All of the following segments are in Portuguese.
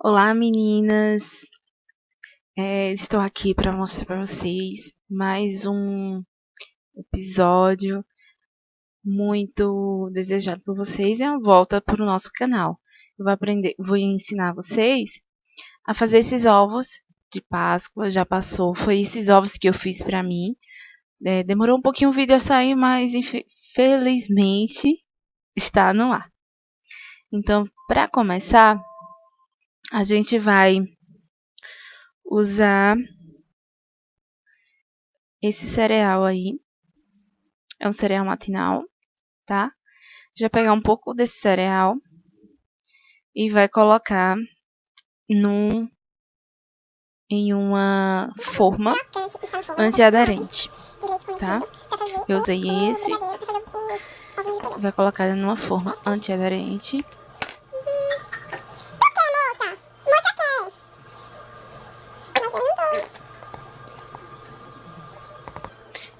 Olá, meninas! Estou aqui para mostrar para vocês mais um episódio muito desejado por vocês e a volta para o nosso canal. Eu vou ensinar vocês a fazer esses ovos de Páscoa. Já passou, foi esses ovos que eu fiz para mim. Demorou um pouquinho o vídeo a sair, mas felizmente está no ar. Então, para começar, a gente vai usar esse cereal aí. É um cereal matinal, tá? Já pegar um pouco desse cereal e vai colocar em uma forma antiaderente, tá? Eu usei esse. Vai colocar numa forma antiaderente.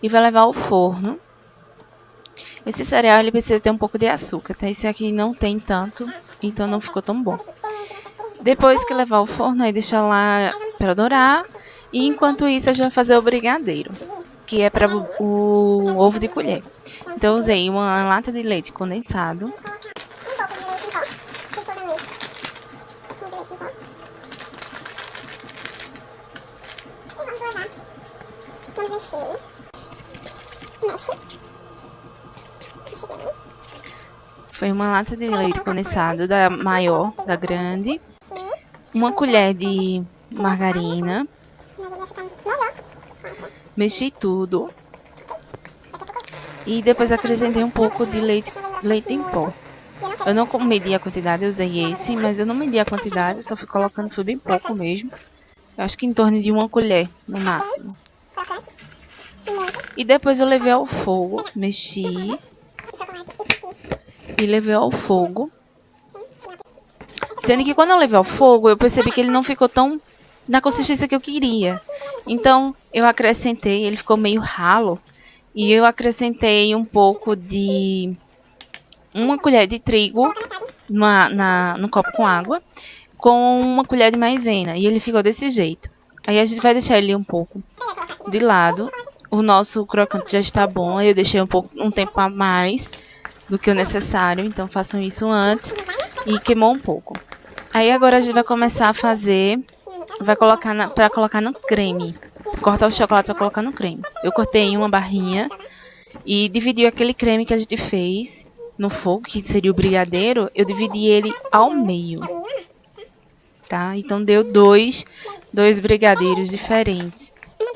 E vai levar ao forno. Esse cereal ele precisa ter um pouco de açúcar, tá? Esse aqui não tem tanto, então não ficou tão bom. Depois que levar ao forno, aí deixa lá para dourar. E enquanto isso, a gente vai fazer o brigadeiro, que é para o ovo de colher. Então, eu usei uma lata de leite condensado. Foi uma lata de leite condensado da maior, da grande. Uma colher de margarina. Mexi tudo. E depois acrescentei um pouco de leite em pó. Eu não medi a quantidade, eu usei esse, mas eu não medi a quantidade, só fui colocando, foi bem pouco mesmo. Eu acho que em torno de uma colher, no máximo. E depois eu levei ao fogo, mexi. E levei ao fogo. Sendo que quando eu levei ao fogo, eu percebi que ele não ficou tão na consistência que eu queria. Então, eu acrescentei, ele ficou meio ralo. E eu acrescentei um pouco de uma colher de trigo no copo com água, com uma colher de maisena. E ele ficou desse jeito. Aí a gente vai deixar ele um pouco de lado. O nosso crocante já está bom. Eu deixei um tempo a mais do que o necessário. Então façam isso antes. E queimou um pouco. Aí agora a gente vai começar a fazer. Vai colocar para colocar no creme. Cortar o chocolate para colocar no creme. Eu cortei em uma barrinha e dividi aquele creme que a gente fez no fogo, que seria o brigadeiro. Eu dividi ele ao meio, tá? Então deu dois brigadeiros diferentes.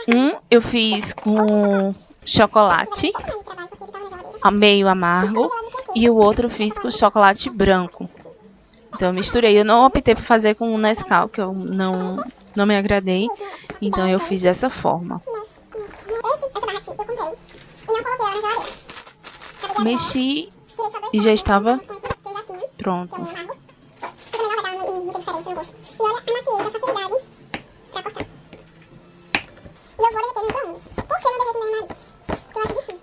Um eu fiz com chocolate meio amargo e o outro eu fiz com chocolate branco. Então eu misturei. Eu não optei por fazer com o Nescau, que eu não me agradei. Então eu fiz dessa forma. Mexi e já estava pronto.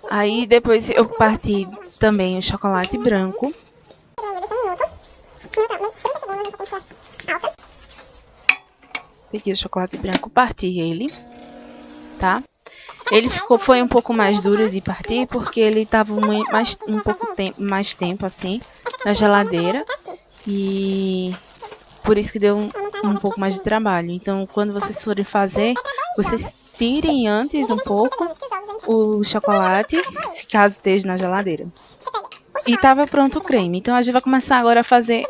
Aí depois eu parti também o chocolate branco. Peguei o chocolate branco, parti ele, tá? Ele foi um pouco mais duro de partir, porque ele estava mais tempo assim na geladeira. E por isso que deu um pouco mais de trabalho. Então, quando vocês forem fazer, vocês tirem antes um pouco o chocolate, caso esteja na geladeira. E estava pronto o creme. Então, a gente vai começar agora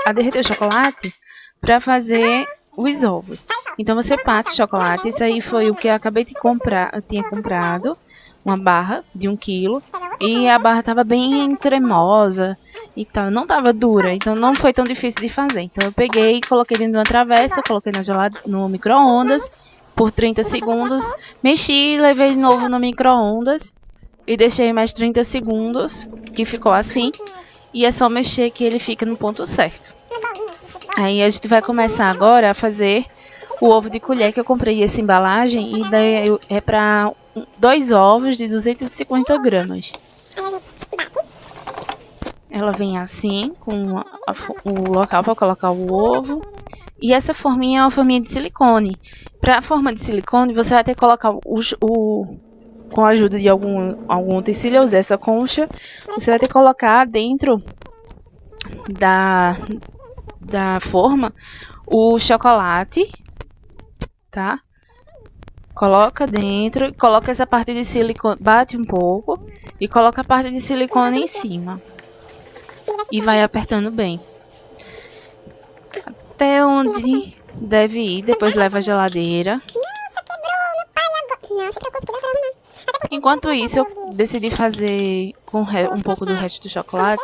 a derreter o chocolate para fazer os ovos. Então você parte o chocolate. Isso aí foi o que eu acabei de comprar. Eu tinha comprado uma barra de 1 quilo. E a barra estava bem cremosa e tal. Não estava dura, então não foi tão difícil de fazer. Então eu peguei e coloquei dentro de uma travessa. Coloquei no micro-ondas por 30 segundos. Mexi, levei de novo no micro-ondas. E deixei mais 30 segundos. Que ficou assim. E é só mexer que ele fica no ponto certo. Aí a gente vai começar agora a fazer o ovo de colher, que eu comprei essa embalagem. E daí é para 2 ovos de 250 gramas. Ela vem assim, com o local para colocar o ovo. E essa forminha é uma forminha de silicone. Para a forma de silicone, você vai ter que colocar com a ajuda de algum utensílio, eu usei essa concha. Você vai ter que colocar dentro da forma o chocolate, tá? Coloca dentro, coloca essa parte de silicone, bate um pouco e coloca a parte de silicone em cima. E vai apertando bem. Até onde deve ir, depois leva à geladeira. Enquanto isso, eu decidi fazer com um pouco do resto do chocolate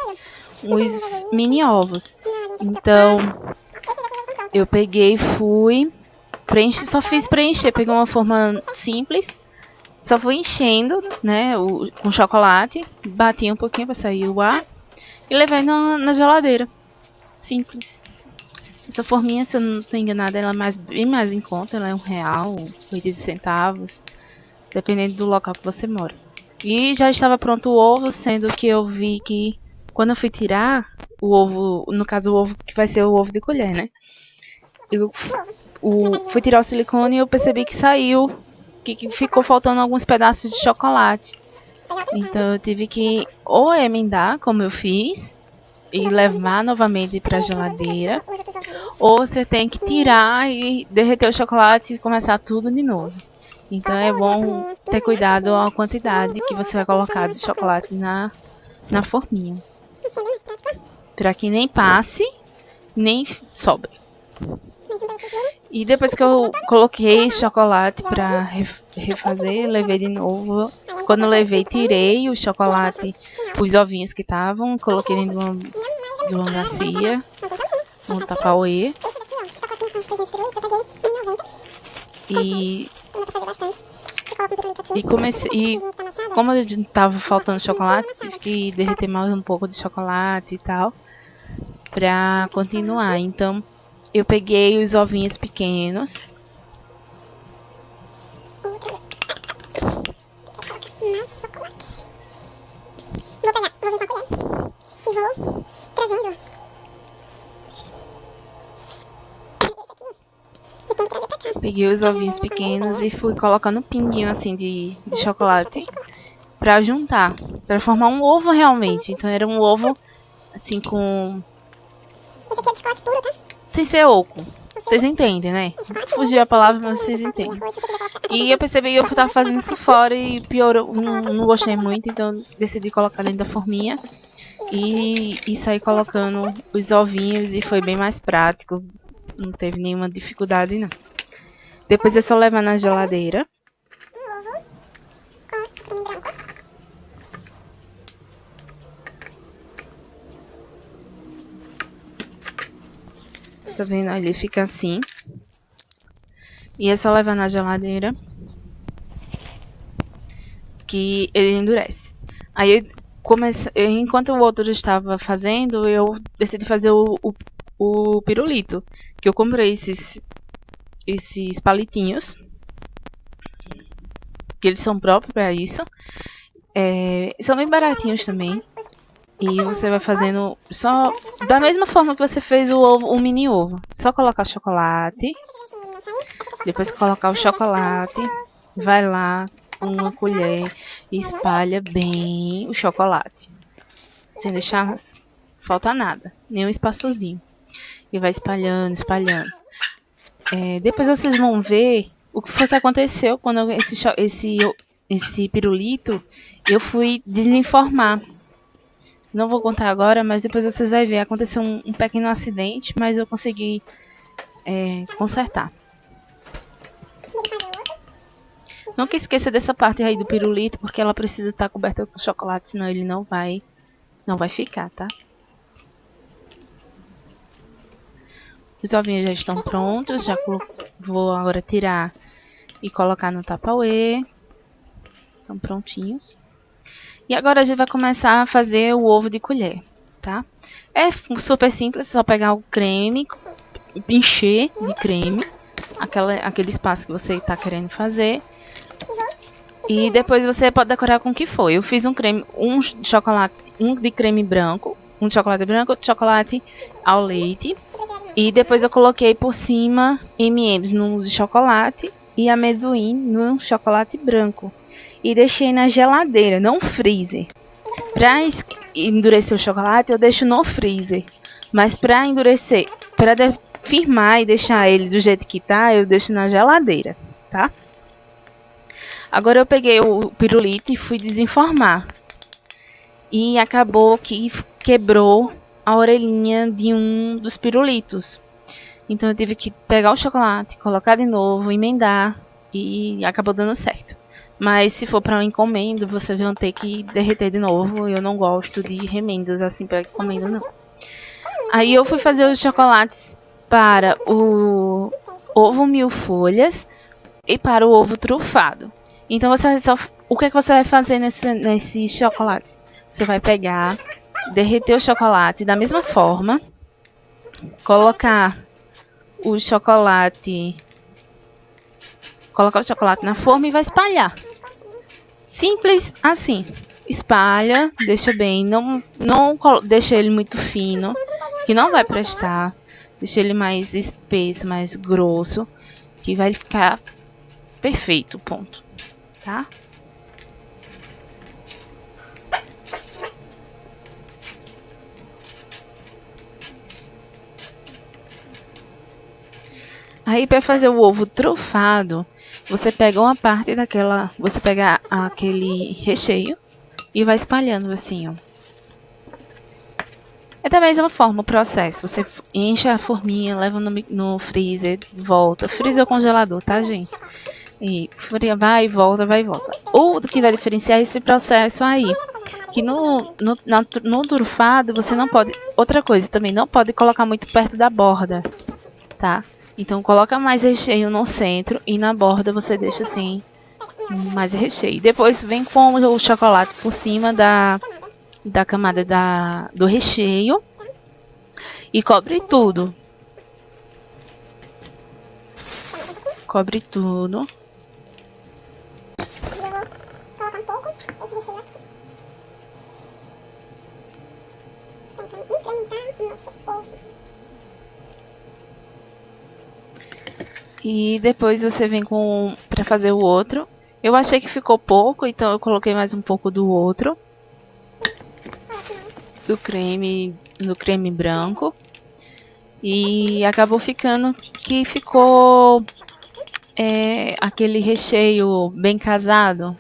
os mini ovos. Então, eu peguei e fui só fiz preencher, peguei uma forma simples, só fui enchendo, né, com chocolate, bati um pouquinho para sair o ar e levei na geladeira. Simples. Essa forminha, se eu não estou enganada, ela é bem mais em conta, ela é R$1, 80 centavos, dependendo do local que você mora. E já estava pronto o ovo, sendo que eu vi que quando eu fui tirar o ovo, no caso o ovo que vai ser o ovo de colher, né? Fui tirar o silicone e eu percebi que saiu, que ficou faltando alguns pedaços de chocolate. Então eu tive que ou emendar, como eu fiz, e levar novamente para a geladeira, ou você tem que tirar e derreter o chocolate e começar tudo de novo. Então é bom ter cuidado à quantidade que você vai colocar de chocolate na forminha, para que nem passe, nem sobre. E depois que eu coloquei chocolate para refazer, levei de novo. Quando eu levei, tirei o chocolate, os ovinhos que estavam, coloquei dentro de uma bacia, um tapauê. E como tava faltando chocolate, tive que derreter mais um pouco de chocolate e tal, pra continuar. Então, eu peguei os ovinhos pequenos. Vou vir com a colher e vou trazendo. Peguei os ovinhos pequenos e fui colocando um pinguinho assim de chocolate pra juntar, pra formar um ovo realmente. Então era um ovo assim com... Esse aqui é biscoito puro, tá? Sem ser oco. Vocês entendem, né? Fugiu a palavra, mas vocês entendem. E eu percebi que eu tava fazendo isso fora e piorou, não gostei muito, então decidi colocar dentro da forminha e sair colocando os ovinhos e foi bem mais prático. Não teve nenhuma dificuldade, não. Depois é só levar na geladeira. Tá vendo? Ele fica assim. E é só levar na geladeira que ele endurece. Aí enquanto o outro estava fazendo, eu decidi fazer o pirulito. Que eu comprei esses palitinhos, que eles são próprios para isso. São bem baratinhos também. E você vai fazendo só da mesma forma que você fez o mini ovo. Só colocar chocolate. Depois que colocar o chocolate, vai lá com uma colher e espalha bem o chocolate. Sem deixar faltar nada, nenhum espaçozinho. E vai espalhando, espalhando. Depois vocês vão ver o que foi que aconteceu quando esse pirulito eu fui desenformar. Não vou contar agora, mas depois vocês vão ver. Aconteceu um pequeno acidente, mas eu consegui consertar. Nunca esqueça dessa parte aí do pirulito, porque ela precisa estar coberta com chocolate, senão ele não vai ficar, tá? Os ovinhos já estão prontos, já vou agora tirar e colocar no Tupperware. Estão prontinhos. E agora a gente vai começar a fazer o ovo de colher, tá? É super simples, é só pegar o creme, encher de creme, aquele espaço que você está querendo fazer. E depois você pode decorar com o que for. Eu fiz um de creme branco, um de chocolate branco, outro de chocolate ao leite. E depois eu coloquei por cima M&M's no de chocolate e amendoim no chocolate branco. E deixei na geladeira, não freezer. Pra endurecer o chocolate, eu deixo no freezer. Mas pra endurecer, pra firmar e deixar ele do jeito que tá, eu deixo na geladeira, tá? Agora eu peguei o pirulito e fui desenformar. E acabou que quebrou a orelhinha de um dos pirulitos. Então eu tive que pegar o chocolate, colocar de novo, emendar e acabou dando certo. Mas se for para um encomendo, vocês vão ter que derreter de novo. Eu não gosto de remendos assim para encomenda, não. Aí eu fui fazer os chocolates para o ovo mil folhas e para o ovo trufado. Então o que é que você vai fazer nesses chocolates? Você vai pegar, derreter o chocolate da mesma forma, colocar o chocolate na forma e vai espalhar. Simples assim. Espalha, deixa bem, não deixa ele muito fino, que não vai prestar. Deixa ele mais espesso, mais grosso, que vai ficar perfeito, ponto. Tá? Aí para fazer o ovo trufado, você pega uma parte daquela, você pega aquele recheio e vai espalhando assim, ó. É da mesma forma o processo. Você enche a forminha, leva no freezer, volta. Freezer ou congelador, tá, gente? E vai e volta, vai e volta. O que vai diferenciar esse processo aí, que no trufado você não pode... Outra coisa também, não pode colocar muito perto da borda, tá? Então coloca mais recheio no centro e na borda você deixa assim, mais recheio. Depois vem com o chocolate por cima da camada do recheio e cobre tudo. Cobre tudo. E depois você vem para fazer o outro. Eu achei que ficou pouco, então eu coloquei mais um pouco do outro. Do creme branco. E acabou ficando que ficou aquele recheio bem casado,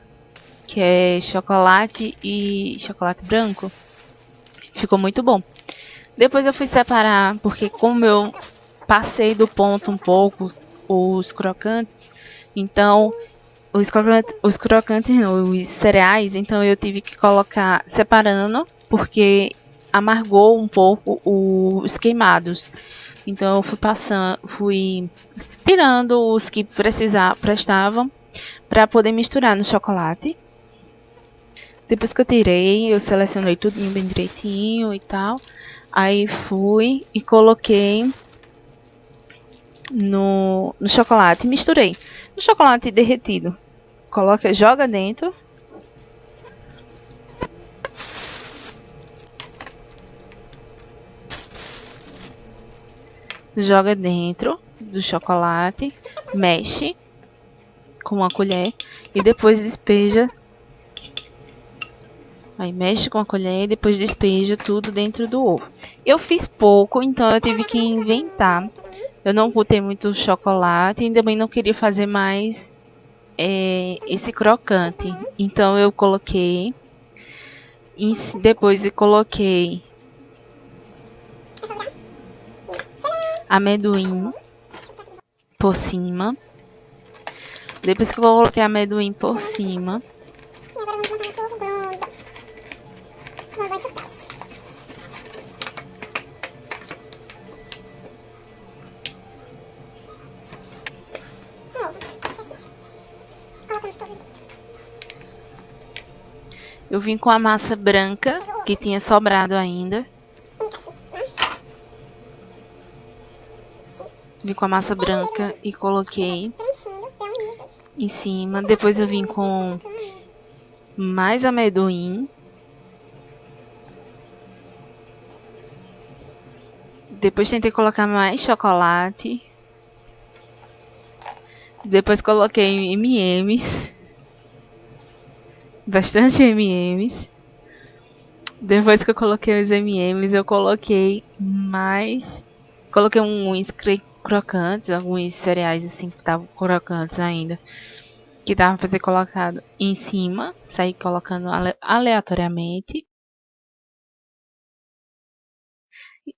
que é chocolate e chocolate branco. Ficou muito bom. Depois eu fui separar, porque como eu passei do ponto um pouco os crocantes, então os crocantes não, os cereais, então eu tive que colocar separando, porque amargou um pouco os queimados. Então eu fui tirando os que prestavam para poder misturar no chocolate. Depois que eu tirei, eu selecionei tudo bem direitinho e tal. Aí fui e coloquei no chocolate e misturei. No chocolate derretido, joga dentro. Joga dentro do chocolate, mexe com uma colher e depois despeja. Aí mexe com a colher e depois despeja tudo dentro do ovo. Eu fiz pouco, então eu tive que inventar. Eu não botei muito chocolate e também não queria fazer mais esse crocante. Então eu coloquei. Depois eu coloquei amendoim por cima. Depois que eu coloquei amendoim por cima, eu vim com a massa branca que tinha sobrado ainda. Vim com a massa branca e coloquei em cima. Depois eu vim com mais amendoim. Depois tentei colocar mais chocolate. Depois coloquei M&M's. Bastante M&M's. Depois que eu coloquei os M&M's, eu coloquei mais... Coloquei uns crocantes, alguns cereais assim que estavam crocantes ainda. Que dava pra ser colocado em cima. Saí colocando aleatoriamente.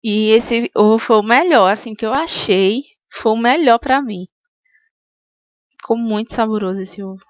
E esse ovo foi o melhor, assim, que eu achei. Foi o melhor pra mim. Ficou muito saboroso esse ovo.